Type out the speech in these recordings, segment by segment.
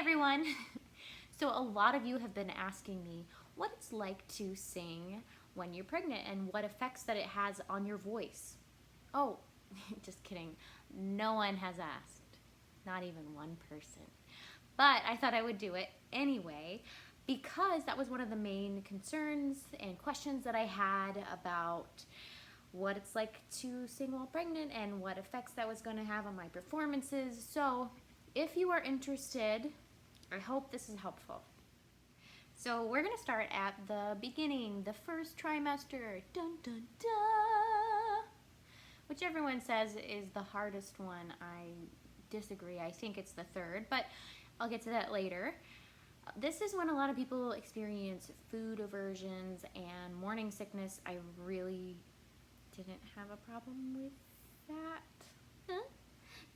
everyone. So a lot of you have been asking me what it's like to sing when you're pregnant and what effects that it has on your voice. Oh, just kidding. No one has asked. Not even one person. But I thought I would do it anyway because that was one of the main concerns and questions that I had about what it's like to sing while pregnant and what effects that was going to have on my performances. So if you are interested, I hope this is helpful. So we're going to start at the beginning, the first trimester, dun dun dun, which everyone says is the hardest one. I disagree. I think it's the third, but I'll get to that later. This is when a lot of people experience food aversions and morning sickness. I really didn't have a problem with that. Huh?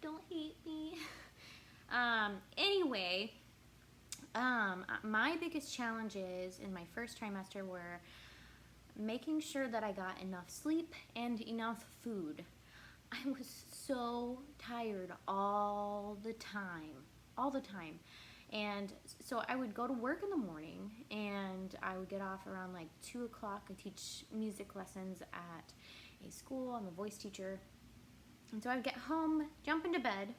Don't hate me. Anyway, my biggest challenges in my first trimester were making sure that I got enough sleep and enough food. I was so tired all the time. And so I would go to work in the morning and I would get off around like 2 o'clock. I teach music lessons at a school. I'm a voice teacher. And so I would get home, jump into bed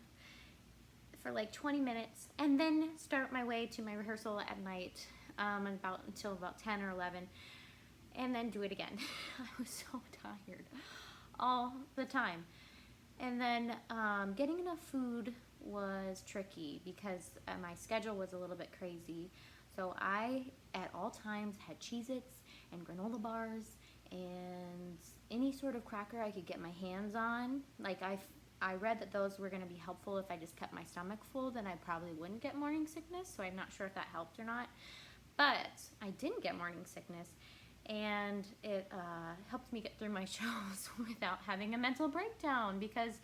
for like 20 minutes, and then start my way to my rehearsal at night until about 10 or 11, and then do it again. I was so tired all the time. And then getting enough food was tricky because my schedule was a little bit crazy. So I, at all times, had Cheez-Its and granola bars and any sort of cracker I could get my hands on. Like I read that those were going to be helpful if I just kept my stomach full, then I probably wouldn't get morning sickness. So I'm not sure if that helped or not. But I didn't get morning sickness, and it helped me get through my shows without having a mental breakdown. Because,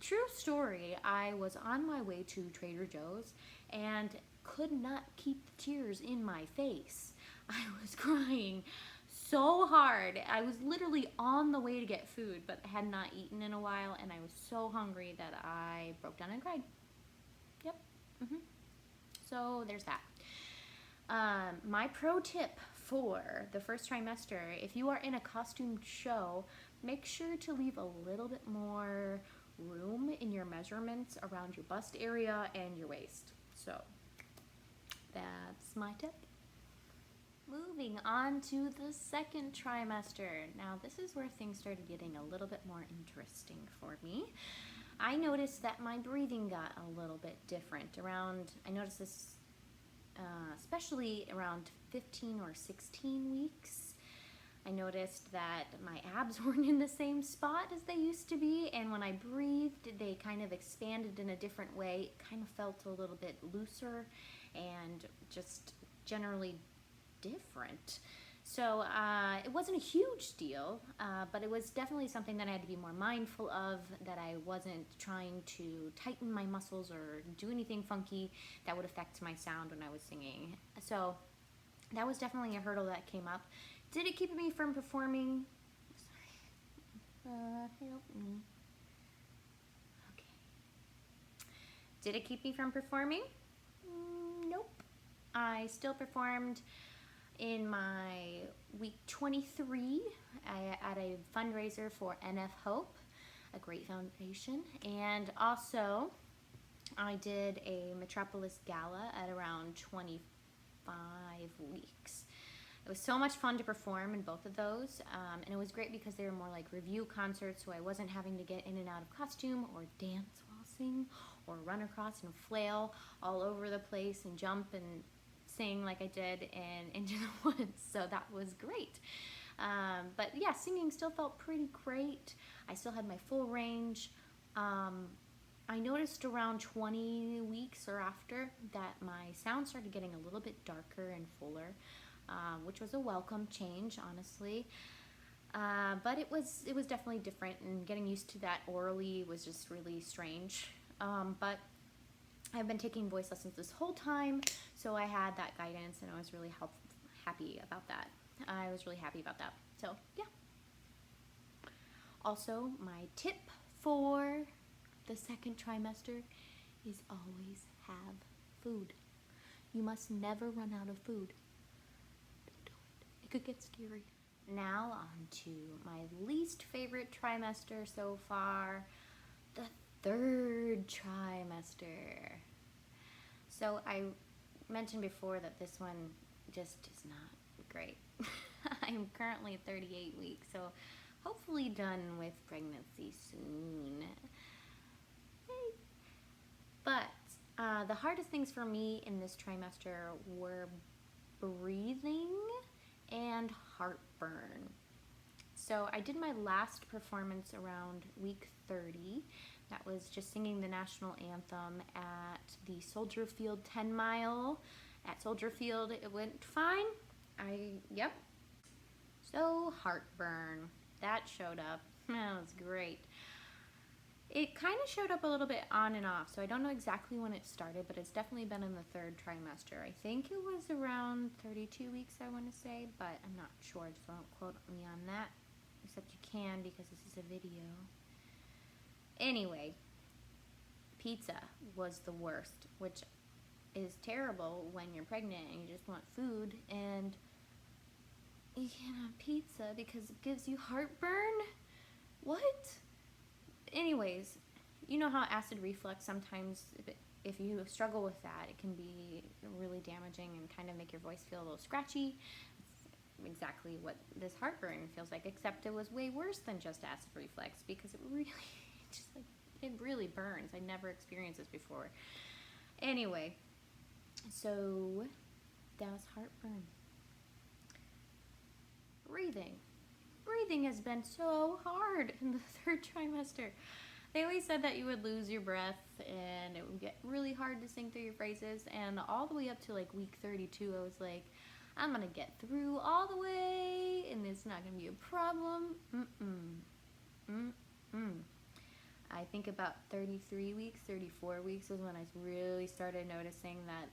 true story, I was on my way to Trader Joe's and could not keep the tears in my face. I was crying so hard. I was literally on the way to get food, but I had not eaten in a while, and I was so hungry that I broke down and cried. Yep. So there's that. My pro tip for the first trimester, if you are in a costumed show, make sure to leave a little bit more room in your measurements around your bust area and your waist. So that's my tip. Moving on to the second trimester. Now this is where things started getting a little bit more interesting for me. I noticed that my breathing got a little bit different I noticed this especially around 15 or 16 weeks. I noticed that my abs weren't in the same spot as they used to be, and when I breathed, they kind of expanded in a different way. It kind of felt a little bit looser and just generally different. So it wasn't a huge deal, but it was definitely something that I had to be more mindful of, that I wasn't trying to tighten my muscles or do anything funky that would affect my sound when I was singing. So that was definitely a hurdle that came up. Did it keep me from performing? Sorry. Help me. Okay. Did it keep me from performing? Nope. I still performed in my week 23 at a fundraiser for NF Hope, a great foundation, and also I did a Metropolis Gala at around 25 weeks. It was so much fun to perform in both of those, and it was great because they were more like review concerts, so I wasn't having to get in and out of costume or dance while sing or run across and flail all over the place and jump and sing like I did in Into the Woods, so that was great. But yeah, singing still felt pretty great. I still had my full range. I noticed around 20 weeks or after that my sound started getting a little bit darker and fuller, which was a welcome change, honestly. But it was definitely different, and getting used to that orally was just really strange. But I've been taking voice lessons this whole time, so I had that guidance, and I was really happy about that. So yeah. Also, my tip for the second trimester is always have Food. You must never run out of food. Don't do it. It could get scary. Now on to my least favorite trimester so far, the third trimester. So I mentioned before that this one just is not great. I'm currently 38 weeks, so hopefully done with pregnancy soon. But the hardest things for me in this trimester were breathing and heartburn. So I did my last performance around week 30. That was just singing the national anthem at the Soldier Field 10 mile. At Soldier Field, it went fine. Yep. So heartburn, that showed up. That was great. It kind of showed up a little bit on and off, so I don't know exactly when it started, but it's definitely been in the third trimester. I think it was around 32 weeks, I want to say, but I'm not sure, so don't quote me on that, except you can because this is a video. Anyway, pizza was the worst, which is terrible when you're pregnant and you just want food, and you can't have pizza because it gives you heartburn? What? Anyways, you know how acid reflux sometimes, if you struggle with that, it can be really damaging and kind of make your voice feel a little scratchy. It's exactly what this heartburn feels like, except it was way worse than just acid reflux because it really, it really burns. I never experienced this before. Anyway, so that was heartburn. Breathing has been so hard in the third trimester. They always said that you would lose your breath and it would get really hard to sing through your phrases, and all the way up to like week 32 I was like, I'm gonna get through all the way and it's not gonna be a problem. I think about 33 weeks, 34 weeks was when I really started noticing that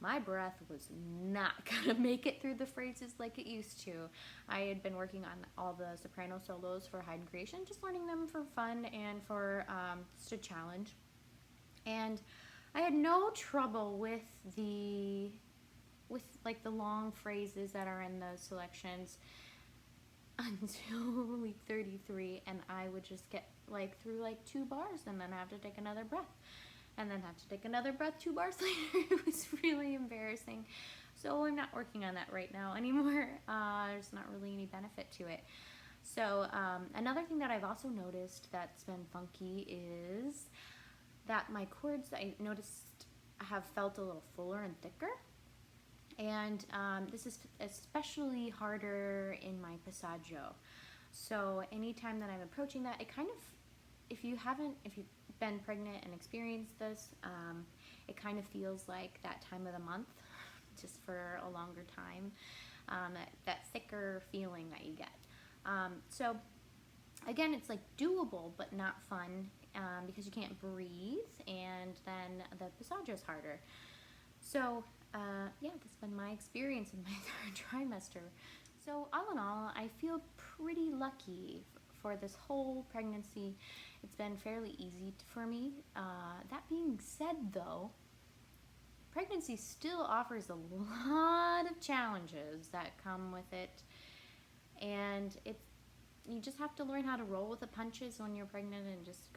my breath was not gonna make it through the phrases like it used to. I had been working on all the soprano solos for Hide and Creation, just learning them for fun and for just a challenge. And I had no trouble with the long phrases that are in those selections until week 33, and I would just get through 2 bars and then have to take another breath. And then have to take another breath 2 bars later. It was really embarrassing. So I'm not working on that right now anymore. There's not really any benefit to it. So another thing that I've also noticed that's been funky is that my cords, I noticed, have felt a little fuller and thicker. And this is especially harder in my passaggio. So anytime that I'm approaching that, it kind of, if you've been pregnant and experienced this, it kind of feels like that time of the month, just for a longer time, that thicker feeling that you get. So again, it's doable but not fun because you can't breathe, and then the passaggio is harder. So yeah, that's been my experience in my third trimester. So all in all, I feel pretty lucky for this whole pregnancy. It's been fairly easy for me. That being said, though, pregnancy still offers a lot of challenges that come with it, and you just have to learn how to roll with the punches when you're pregnant and just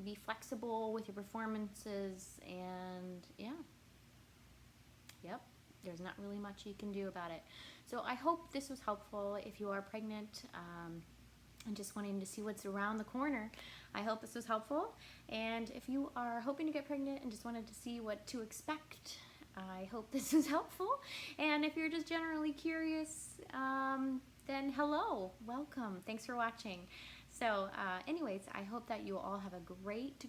be flexible with your performances, and yep, there's not really much you can do about it. So I hope this was helpful if you are pregnant and just wanting to see what's around the corner. I hope this was helpful. And if you are hoping to get pregnant and just wanted to see what to expect, I hope this was helpful. And if you're just generally curious, then hello, welcome. Thanks for watching. So anyways, I hope that you all have a great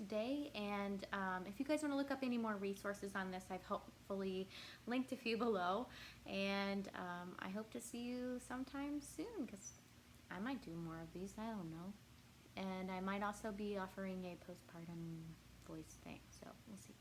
day. And if you guys want to look up any more resources on this, I've hopefully linked a few below. And I hope to see you sometime soon, because I might do more of these, I don't know. And I might also be offering a postpartum voice thing, so we'll see.